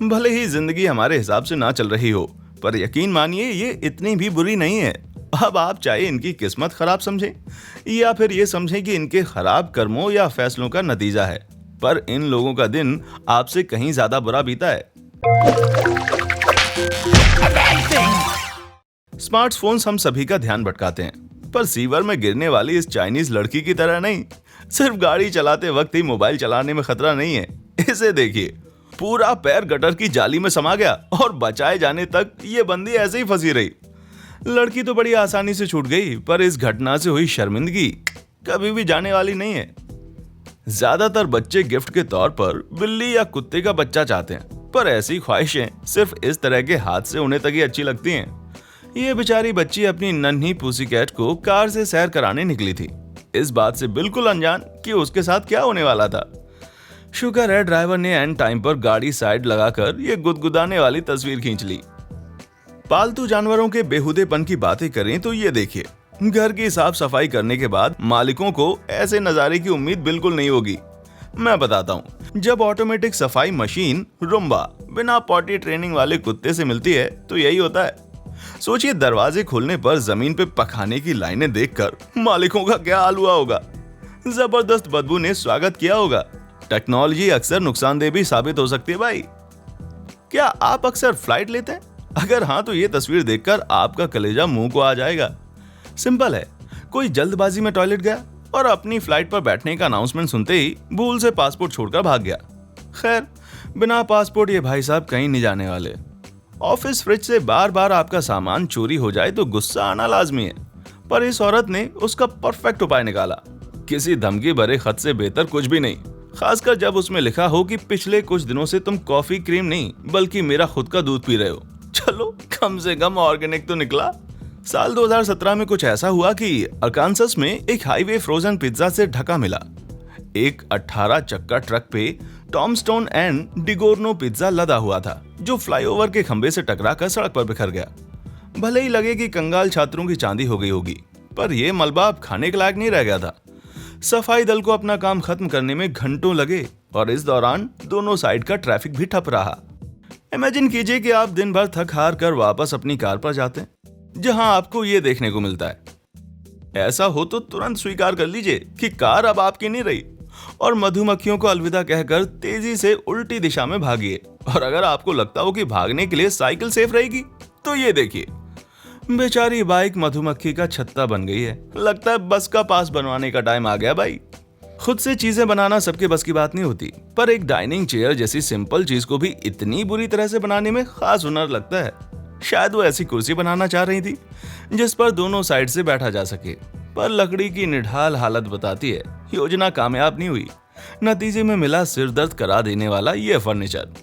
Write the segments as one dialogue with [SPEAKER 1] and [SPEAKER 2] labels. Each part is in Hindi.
[SPEAKER 1] भले ही जिंदगी हमारे हिसाब से ना चल रही हो, पर यकीन मानिए ये इतनी भी बुरी नहीं है। अब आप चाहे इनकी किस्मत खराब समझें या फिर ये समझें कि इनके खराब कर्मों या फैसलों का नतीजा है, पर इन लोगों का दिन आपसे कहीं ज्यादा बुरा बीता है। स्मार्टफोन्स हम सभी का ध्यान भटकाते हैं, पर सीवर में गिरने वाली इस चाइनीज लड़की की तरह नहीं। सिर्फ गाड़ी चलाते वक्त ही मोबाइल चलाने में खतरा नहीं है। इसे देखिए, पूरा पैर गटर की जाली में समा गया और बचाए जाने तक ये बंदी ऐसे ही फंसी रही। लड़की तो बड़ी आसानी से छूट गई, पर इस घटना से हुई शर्मिंदगी कभी भी जाने वाली नहीं है। ज्यादातर बच्चे गिफ्ट के तौर पर बिल्ली या कुत्ते का बच्चा चाहते हैं, पर ऐसी ख्वाहिशें सिर्फ इस तरह के हाथ से उन्हें तक ही अच्छी लगती हैं। ये बेचारी बच्ची अपनी नन्ही पूसीकैट को कार से सैर कराने निकली थी, इस बात से बिल्कुल अनजान कि उसके साथ क्या होने वाला था। शुक्र है ड्राइवर ने एंड टाइम पर गाड़ी साइड लगाकर ये गुदगुदाने वाली तस्वीर खींच ली। पालतू जानवरों के बेहुदेपन की बातें करें तो ये देखिए, घर की साफ सफाई करने के बाद मालिकों को ऐसे नजारे की उम्मीद बिल्कुल नहीं होगी। मैं बताता हूँ, जब ऑटोमेटिक सफाई मशीन रूम्बा बिना पॉटी ट्रेनिंग वाले कुत्ते से मिलती है तो यही होता है। सोचिए, दरवाजे खोलने पर जमीन पे पखाने की लाइनें देखकर मालिकों का क्या हाल हुआ होगा। जबरदस्त बदबू ने स्वागत किया होगा। टेक्नोलॉजी अक्सर नुकसानदेह भी साबित हो सकती है भाई। क्या आप अक्सर फ्लाइट लेते हैं? अगर हाँ, तो ये तस्वीर देखकर आपका कलेजा मुंह को आ जाएगा। सिंपल है, कोई जल्दबाजी में टॉयलेट गया और अपनी फ्लाइट पर बैठने का अनाउंसमेंट सुनते ही भूल से पासपोर्ट छोड़कर भाग गया। खैर, बिना पासपोर्ट ये भाई साहब कहीं नहीं जाने वाले। ऑफिस फ्रिज से बार बार आपका सामान चोरी हो जाए तो गुस्सा आना लाजमी है, पर इस औरत ने उसका परफेक्ट उपाय निकाला। किसी धमकी भरे खत से बेहतर कुछ भी नहीं, खासकर जब उसमें लिखा हो कि पिछले कुछ दिनों से तुम कॉफी क्रीम नहीं बल्कि मेरा खुद का दूध पी रहे हो। चलो, कम से कम ऑर्गेनिक तो निकला। साल 2017 में कुछ ऐसा हुआ कि अरकानसस में एक हाईवे फ्रोजन पिज्जा से ढका मिला। एक 18 चक्का ट्रक पे टॉमस्टोन एंड डिगोर्नो पिज्जा लदा हुआ था, जो फ्लाईओवर के खंबे से टकराकर सड़क पर बिखर गया। भले ही लगे कि कंगाल छात्रों की चांदी हो गई होगी, पर यह मलबा अब खाने के लायक नहीं रह गया था। सफाई दल को अपना काम खत्म करने में घंटों लगे और इस दौरान दोनों साइड का ट्रैफिक भी ठप रहा। इमेजिन कीजिए कि आप दिन भर थक हार कर वापस अपनी कार पर जाते हैं, जहां आपको ये देखने को मिलता है। ऐसा हो तो तुरंत स्वीकार कर लीजिए कि कार अब आपकी नहीं रही और मधुमक्खियों को अलविदा कहकर तेजी से उल्टी दिशा में भागिए। और अगर आपको लगता हो कि भागने के लिए साइकिल सेफ रहेगी, तो ये देखिए, बेचारी बाइक मधुमक्खी का छत्ता बन गई है। लगता है बस का पास बनवाने का टाइम आ गया भाई। खुद से चीजें बनाना सबके बस की बात नहीं होती, पर एक डाइनिंग चेयर जैसी सिंपल चीज को भी इतनी बुरी तरह से बनाने में खास हुनर लगता है। शायद वो ऐसी कुर्सी बनाना चाह रही थी जिस पर दोनों साइड से बैठा जा सके, पर लकड़ी की निढाल हालत बताती है योजना कामयाब नहीं हुई। नतीजे में मिला सिरदर्द करा देने वाला ये फर्नीचर।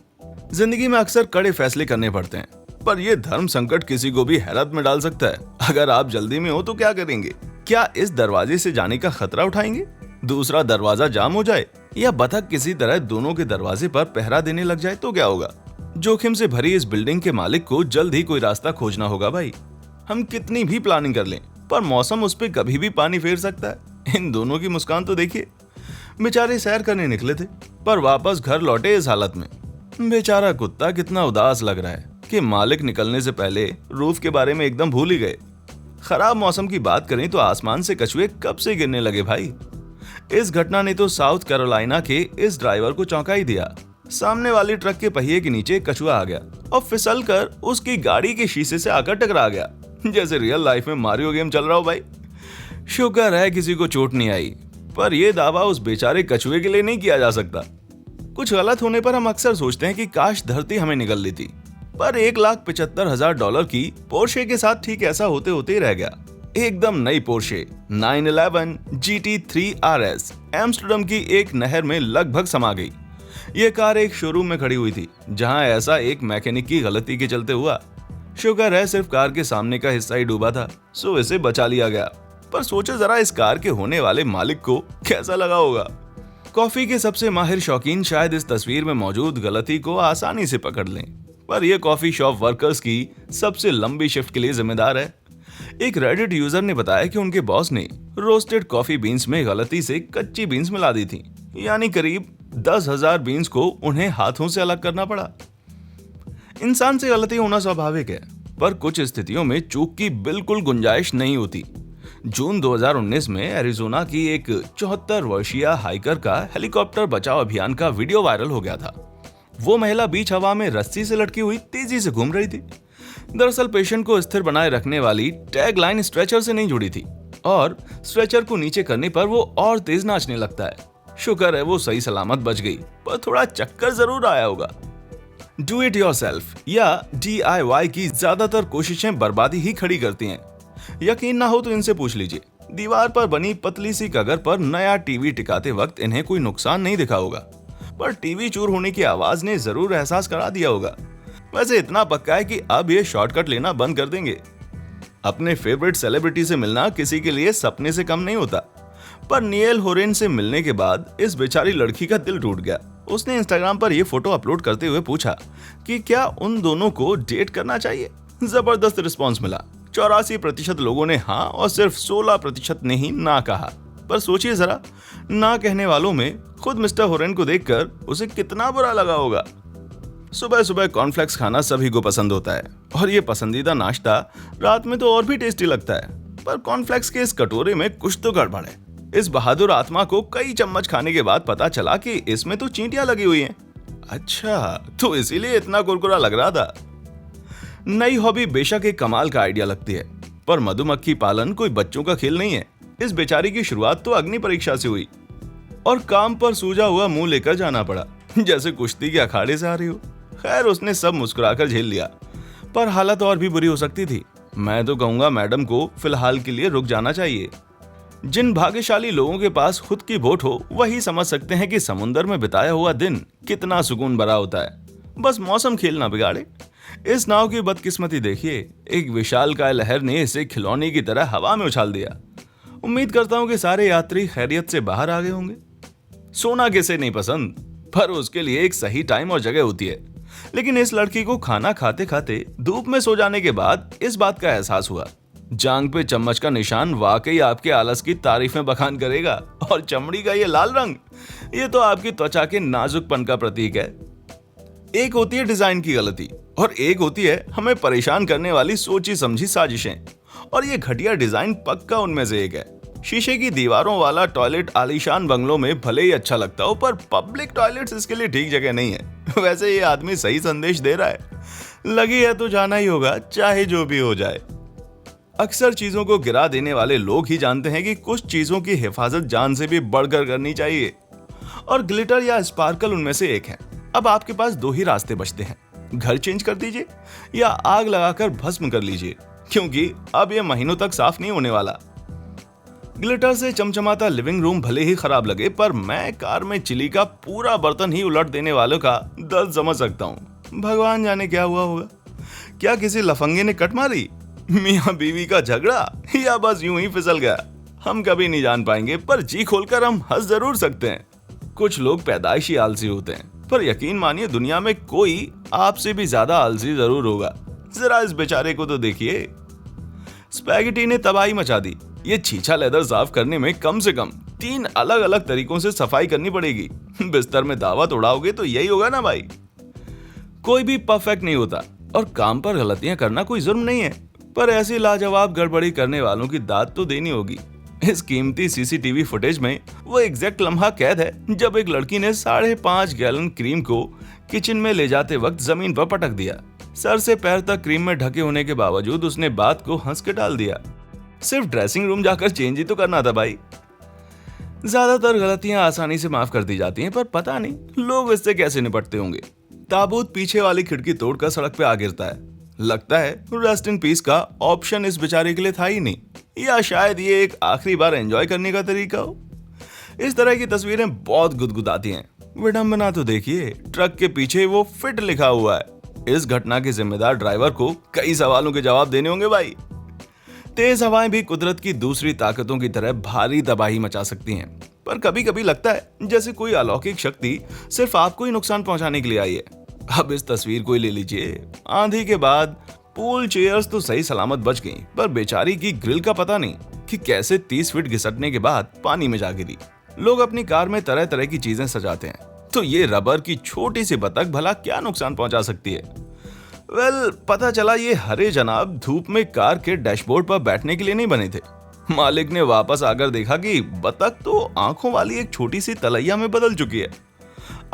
[SPEAKER 1] जिंदगी में अक्सर कड़े फैसले करने पड़ते हैं, पर यह धर्म संकट किसी को भी हैरत में डाल सकता है। अगर आप जल्दी में हो तो क्या करेंगे? क्या इस दरवाजे से जाने का खतरा उठाएंगे, दूसरा दरवाजा जाम हो जाए, या बतख किसी तरह दोनों के दरवाजे पर पहरा देने लग जाए तो क्या होगा? जोखिम से भरी इस बिल्डिंग के मालिक को जल्द ही कोई रास्ता खोजना होगा भाई। हम कितनी भी प्लानिंग कर लें, पर मौसम उस पर कभी भी पानी फेर सकता है। इन दोनों की मुस्कान तो देखिए। बेचारे सैर करने निकले थे, पर वापस घर लौटे इस हालत में। बेचारा कुत्ता कितना उदास लग रहा है कि मालिक निकलने से पहले रूफ के बारे में एकदम भूल ही गए। खराब मौसम की बात करें तो आसमान से कछुए कब से गिरने लगे भाई। इस घटना ने तो साउथ कैरोलिना के इस ड्राइवर को चौंका ही दिया। सामने वाली ट्रक के पहिए के नीचे कछुआ आ गया और फिसलकर उसकी गाड़ी के शीशे से आकर टकरा गया, जैसे रियल लाइफ में मारियो गेम चल रहा हो भाई। शुक्र है किसी को चोट नहीं आई, पर यह दावा उस बेचारे कछुए के लिए नहीं किया जा सकता। कुछ गलत होने पर हम अक्सर सोचते हैं कि काश धरती हमें निगल लेती, पर $1,75,000 की पोर्शे के साथ ठीक ऐसा होते होते ही रह गया। एकदम नई पोर्शे 911 GT3 RS एम्स्टर्डम की एक नहर में लगभग समा गई। यह कार एक शोरूम में खड़ी हुई थी, जहां ऐसा एक मैकेनिक की गलती के चलते हुआ। शुक्र है सिर्फ कार के सामने का हिस्सा ही डूबा था, सो इसे बचा लिया गया। पर सोचो जरा, इस कार के होने वाले मालिक को कैसा लगा होगा। कॉफी के सबसे माहिर शौकीन शायद इस तस्वीर में मौजूद गलती को आसानी से पकड़ लें, पर यह कॉफी शॉप वर्कर्स की सबसे लंबी शिफ्ट के लिए जिम्मेदार है। एक रेडिट यूजर ने बताया कि उनके बॉस ने रोस्टेड कॉफी बीन्स में गलती से कच्ची बीन्स मिला दी थी, यानी करीब 10,000 बीन्स को उन्हें हाथों से अलग करना पड़ा। इंसान से गलती होना स्वाभाविक है, पर कुछ स्थितियों में चूक की बिल्कुल गुंजाइश नहीं होती। जून 2019 में एरिजोना की एक 74 वर्षीय हाइकर का हेलीकॉप्टर बचाव अभियान का वीडियो वायरल हो गया था। वो महिला बीच हवा में रस्सी से लटकी हुई तेजी से घूम रही थी। दरअसल पेशेंट को स्थिर बनाए रखने वाली टैग लाइन स्ट्रेचर से नहीं जुड़ी थी और स्ट्रेचर को नीचे करने पर वो और तेज नाचने लगता है। शुक्र है वो सही सलामत बच गई, पर थोड़ा चक्कर जरूर आया होगा। डू इट योरसेल्फ या DIY की ज्यादातर कोशिशें बर्बादी ही खड़ी करती हैं। यकीन ना हो तो इनसे पूछ लीजिए, दीवार पर बनी पतली सी कगर पर नया टीवी टिकाते वक्त इन्हें कोई नुकसान नहीं दिखा होगा, पर टीवी चूर होने की आवाज ने जरूर एहसास करा दिया होगा। वैसे इतना पक्का है कि अब ये शॉर्टकट लेना बंद कर देंगे। अपने फेवरेट सेलिब्रिटी से मिलना किसी के लिए सपने से कम नहीं होता, पर नियल होरेन से मिलने के बाद इस बेचारी लड़की का दिल टूट गया। उसने इंस्टाग्राम पर यह फोटो अपलोड करते हुए पूछा कि क्या उन दोनों को डेट करना चाहिए। जबरदस्त रिस्पॉन्स मिला। 84% लोगों ने हाँ और सिर्फ 16% ने ही ना कहा। पर सोचिए जरा, ना कहने वालों में खुद मिस्टर होरेन को देखकर उसे कितना बुरा लगा होगा। सुबह सुबह कॉर्नफ्लेक्स खाना सभी को पसंद होता है और ये पसंदीदा नाश्ता रात में तो और भी टेस्टी लगता है, पर कॉर्नफ्लेक्स के इस कटोरे में कुछ तो गड़बड़ है। इस बहादुर आत्मा को कई चम्मच खाने के बाद पता चला कि इसमें तो चींटियां लगी हुई हैं। अच्छा, तो इसीलिए इतना कुरकुरा लग रहा था। नई हॉबी बेशक एक कमाल का आइडिया लगती है, पर मधुमक्खी पालन कोई बच्चों का खेल नहीं है। इस बेचारी की शुरुआत तो अग्नि परीक्षा से हुई और काम पर सूजा हुआ मुंह लेकर जाना पड़ा, जैसे कुश्ती के अखाड़े से आ रही हो। खैर, उसने सब मुस्कुराकर झेल लिया, पर हालत और भी बुरी हो सकती थी। मैं तो कहूंगा मैडम को फिलहाल के लिए रुक जाना चाहिए। जिन भाग्यशाली लोगों के पास खुद की बोट हो वही समझ सकते हैं कि समुद्र में बिताया हुआ दिन कितना सुकून भरा होता है। बस मौसम खेल ना बिगाड़े। इस नाव की बदकिस्मती देखिए, एक विशालकाय लहर ने इसे खिलौने की तरह हवा में उछाल दिया। उम्मीद करता हूं कि सारे यात्री खैरियत से बाहर आ गए होंगे। सोना किसे नहीं पसंद, पर उसके लिए एक सही टाइम और जगह होती है। लेकिन इस लड़की को खाना खाते खाते धूप में सो जाने के बाद इस बात का एहसास हुआ, जांग पे चम्मच का निशान वाकई आपके आलस की तारीफ में बखान करेगा। और चमड़ी का ये लाल रंग, ये तो आपकी त्वचा के नाजुकपन का प्रतीक है। एक होती है डिजाइन की गलती और एक होती है हमें परेशान करने वाली सोची समझी साजिशें, और ये घटिया डिजाइन पक्का उनमें से एक है। शीशे की दीवारों वाला टॉयलेट आलीशान बंगलों में भले ही अच्छा लगता हो, पर पब्लिक टॉयलेट्स इसके लिए ठीक जगह नहीं है। वैसे ये आदमी सही संदेश दे रहा है, लगी है तो जाना ही होगा, चाहे जो भी हो जाए। अक्सर चीजों को गिरा देने वाले लोग ही जानते हैं कि कुछ चीजों की हिफाजत जान से भी बढ़कर करनी चाहिए, और ग्लिटर या स्पार्कल उनमें से एक है। अब आपके पास दो ही रास्ते बचते हैं, घर चेंज कर दीजिए या आग लगाकर भस्म कर लीजिए, क्योंकि अब यह महीनों तक साफ नहीं होने वाला। ग्लिटर से चमचमाता लिविंग रूम भले ही खराब लगे, पर मैं कार में चिली का पूरा बर्तन ही उलट देने वालों का दर्द समझ सकता हूँ। भगवान जाने क्या हुआ होगा। क्या किसी लफंगे ने कट मारी, मियाँ बीवी का झगड़ा, या बस यूं ही फिसल गया? हम कभी नहीं जान पाएंगे, पर जी खोलकर हम हंस जरूर सकते हैं। कुछ लोग पैदाइशी आलसी होते हैं, पर यकीन मानिए दुनिया में कोई आपसे भी ज्यादा आलसी जरूर होगा। जरा इस बेचारे को तो देखिए। स्पैगेटी ने तबाही मचा दी। ये छीछा लेदर साफ करने में कम से कम 3 अलग अलग तरीकों से सफाई करनी पड़ेगी। बिस्तर में दावत उड़ाओगे तो यही होगा ना भाई। कोई भी परफेक्ट नहीं होता और काम पर गलतियां करना कोई जुर्म नहीं है, पर ऐसी लाजवाब गड़बड़ी करने वालों की दाद तो देनी होगी। इस कीमती सीसीटीवी फुटेज में वो एग्जैक्ट लम्हा कैद है जब एक लड़की ने 5.5 गैलन क्रीम को किचन में ले जाते वक्त जमीन पर पटक दिया। सर से पैर तक क्रीम में ढके होने के बावजूद उसने बात को हंस के टाल दिया। सिर्फ ड्रेसिंग रूम जाकर चेंज ही तो करना था भाई। ज्यादातर गलतियां आसानी से माफ कर दी जाती हैं, पर पता नहीं लोग इससे कैसे निपटते होंगे। ताबूत पीछे वाली खिड़की तोड़कर सड़क पे आ गिरता है। लगता है रेस्ट इन पीस का ऑप्शन इस बेचारे के लिए था ही नहीं, या शायद ये एक आखिरी बार एंजॉय करने का तरीका हो। इस तरह की तस्वीरें बहुत गुदगुदाती हैं। विडंबना तो देखिए, ट्रक के पीछे वो फिट लिखा हुआ है। इस घटना के जिम्मेदार ड्राइवर को कई सवालों के जवाब देने होंगे भाई। तेज हवाएं भी कुदरत की दूसरी ताकतों की तरह भारी तबाही मचा सकती हैं, पर कभी कभी लगता है जैसे कोई अलौकिक शक्ति सिर्फ आपको ही नुकसान पहुंचाने के लिए आई है। अब इस तस्वीर को ही ले लीजिए। आंधी के बाद पूल चेयर्स तो सही सलामत बच गईं, पर बेचारी की ग्रिल का पता नहीं कि कैसे 30 फीट घिसटने के बाद पानी में जा गिरी। लोग अपनी कार में तरह तरह की चीजें सजाते हैं, तो ये रबर की छोटी सी बतख भला क्या नुकसान पहुंचा सकती है। पता चला ये हरे जनाब धूप में कार के डैशबोर्ड पर बैठने के लिए नहीं बने थे। मालिक ने वापस आकर देखा कि बतख तो आंखों वाली एक छोटी सी तलैया में बदल चुकी है।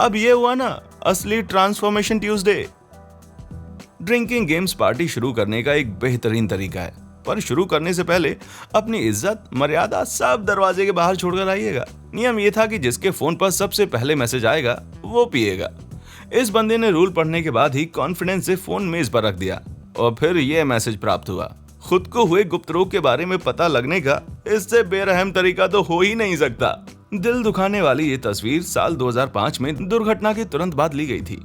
[SPEAKER 1] अब ये हुआ ना असली transformation Tuesday. Drinking games party शुरू करने का एक बेहतरीन तरीका है, पर शुरू करने से पहले अपनी इज्जत मर्यादा सब दरवाजे के बाहर छोड़कर आइएगा। नियम ये था कि जिसके फोन पर सबसे पहले मैसेज आएगा वो पिएगा। इस बंदे ने रूल पढ़ने के बाद ही कॉन्फिडेंस से फोन मेज पर रख दिया और फिर यह मैसेज प्राप्त हुआ, खुद को हुए गुप्त रोग के बारे में पता लगने का इससे बेरहम तरीका तो हो ही नहीं सकता। दिल दुखाने वाली ये तस्वीर साल 2005 में दुर्घटना के तुरंत बाद ली गई थी।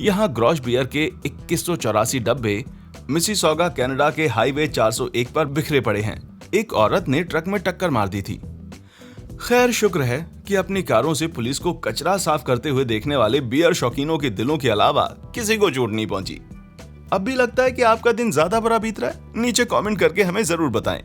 [SPEAKER 1] यहाँ ग्रॉश बियर के 2184 डब्बे मिसिसॉगा कनाडा के हाईवे 401 पर बिखरे पड़े हैं। एक औरत ने ट्रक में टक्कर मार दी थी। खैर शुक्र है कि अपनी कारों से पुलिस को कचरा साफ करते हुए देखने वाले बियर शौकीनों के दिलों के अलावा किसी को चोट नहीं पहुंची। अब भी लगता है कि आपका दिन ज्यादा बुरा बीत रहा है? नीचे कमेंट करके हमें जरूर बताएं।